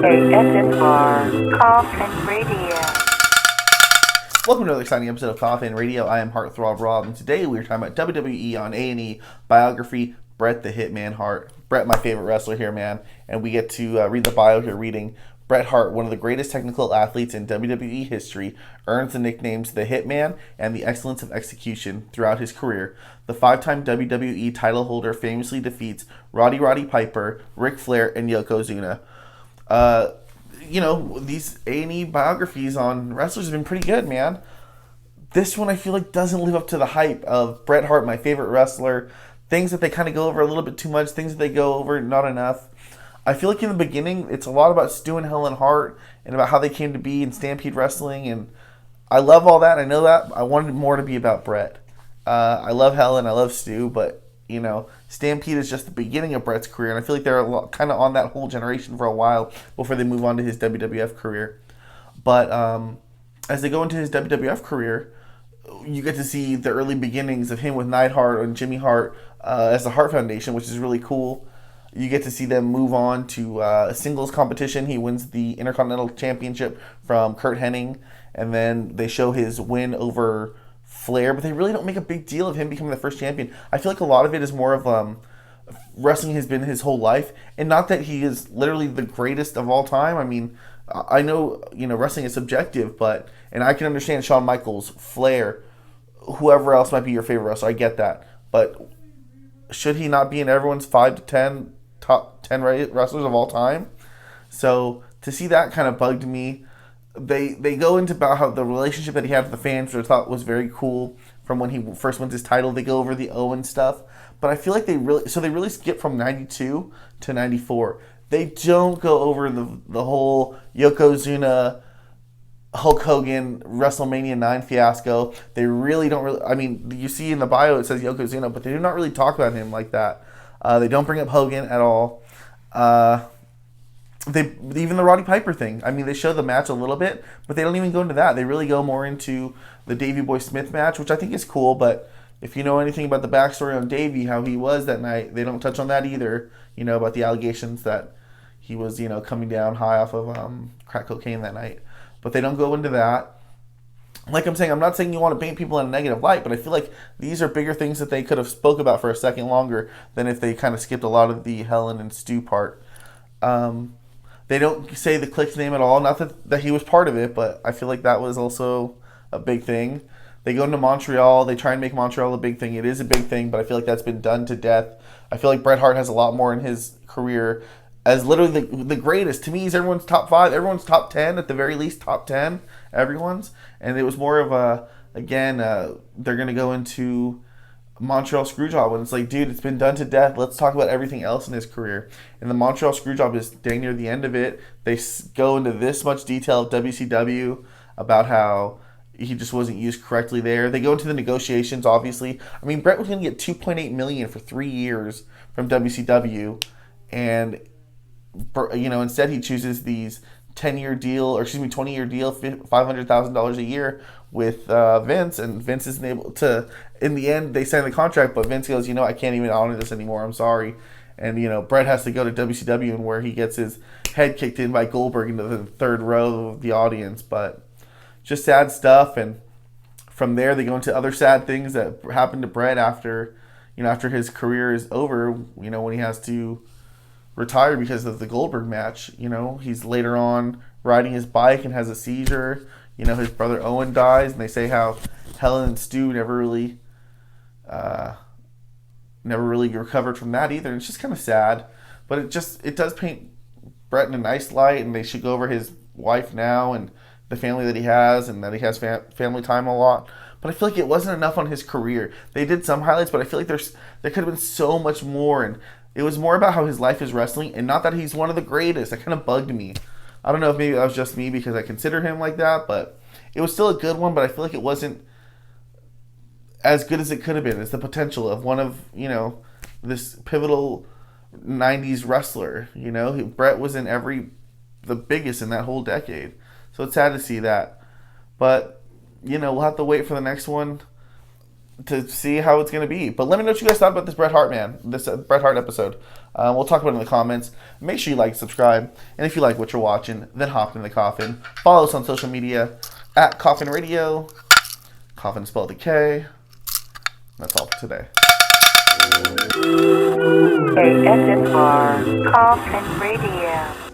ASMR Koffin Radio. Welcome to another exciting episode of Koffin Radio. I am Heartthrob Rob, and today we are talking about WWE on A&E Biography, Bret the Hitman Hart. Bret, my favorite wrestler here, man, and we get to read the bio here, reading Bret Hart, one of the greatest technical athletes in WWE history, earns the nicknames the Hitman and the excellence of execution throughout his career. The five-time WWE title holder famously defeats Roddy Piper, Ric Flair, and Yokozuna. These A&E biographies on wrestlers have been pretty good, man. This one I feel like doesn't live up to the hype of Bret Hart, my favorite wrestler. Things that they kind of go over a little bit too much, things that they go over not enough. I feel like in the beginning, it's a lot about Stu and Helen Hart and about how they came to be in Stampede Wrestling, and I love all that. I know that. I wanted more to be about Bret. I love Helen, I love Stu, but, Stampede is just the beginning of Bret's career, and I feel like they're kind of on that whole generation for a while before they move on to his WWF career. But as they go into his WWF career, you get to see the early beginnings of him with Neidhart and Jimmy Hart as the Hart Foundation, which is really cool. You get to see them move on to a singles competition. He wins the Intercontinental Championship from Kurt Hennig, and then they show his win over Flair, but they really don't make a big deal of him becoming the first champion. I feel like a lot of it is more of wrestling has been his whole life, and not that he is literally the greatest of all time. I mean, I know, wrestling is subjective, and I can understand Shawn Michaels, Flair, whoever else might be your favorite wrestler. I get that, but should he not be in everyone's 5 to 10 top 10 wrestlers of all time? So to see that kind of bugged me. They go into about how the relationship that he had with the fans, which I thought was very cool from when he first wins his title. They go over the Owen stuff, but I feel like they really skip from 92 to 94. They don't go over the whole Yokozuna, Hulk Hogan, WrestleMania 9 fiasco. They really don't I mean, you see in the bio it says Yokozuna, but they do not really talk about him like that. They don't bring up Hogan at all. Even the Roddy Piper thing. I mean, they show the match a little bit, but they don't even go into that. They really go more into the Davey Boy Smith match, which I think is cool, but if you know anything about the backstory on Davey, how he was that night, they don't touch on that either, about the allegations that he was, coming down high off of crack cocaine that night. But they don't go into that. Like I'm saying, I'm not saying you want to paint people in a negative light, but I feel like these are bigger things that they could have spoke about for a second longer than if they kind of skipped a lot of the Helen and Stu part. They don't say the Click's name at all. Not that he was part of it, but I feel like that was also a big thing. They go into Montreal. They try and make Montreal a big thing. It is a big thing, but I feel like that's been done to death. I feel like Bret Hart has a lot more in his career as literally the greatest. To me, he's everyone's top 5. Everyone's top 10, at the very least, top 10. Everyone's. And it was more of they're going to go into Montreal Screwjob when it's like, dude, it's been done to death. Let's talk about everything else in his career. And the Montreal Screwjob is dang near the end of it. They go into this much detail of WCW about how he just wasn't used correctly there. They go into the negotiations, obviously. I mean, Bret was going to get $2.8 million for 3 years from WCW, and instead he chooses these 20-year deal, $500,000 a year with Vince, and Vince isn't able to. In the end, they sign the contract, but Vince goes, I can't even honor this anymore. I'm sorry. And Bret has to go to WCW, and where he gets his head kicked in by Goldberg into the third row of the audience. But just sad stuff. And from there, they go into other sad things that happened to Bret after his career is over. When he has to retire because of the Goldberg match. He's later on riding his bike and has a seizure. His brother Owen dies, and they say how Helen and Stu never really recovered from that either. And it's just kind of sad, but it does paint Bret in a nice light, and they should go over his wife now and the family that he has, and that he has family time a lot. But I feel like it wasn't enough on his career. They did some highlights, but I feel like there could have been so much more, and it was more about how his life is wrestling, and not that he's one of the greatest. That kind of bugged me. I don't know if maybe that was just me because I consider him like that, but it was still a good one, but I feel like it wasn't as good as it could have been. It's the potential of one of, this pivotal 90s wrestler. Bret was in the biggest in that whole decade. So it's sad to see that. But, we'll have to wait for the next one. to see how it's going to be. But let me know what you guys thought about this Bret Hart Bret Hart episode. We'll talk about it in the comments. Make sure you like, subscribe, and if you like what you're watching, then hop in the Koffin. Follow us on social media at Koffin Radio. Koffin spelled with a K. That's all for today. KSMR Koffin Radio.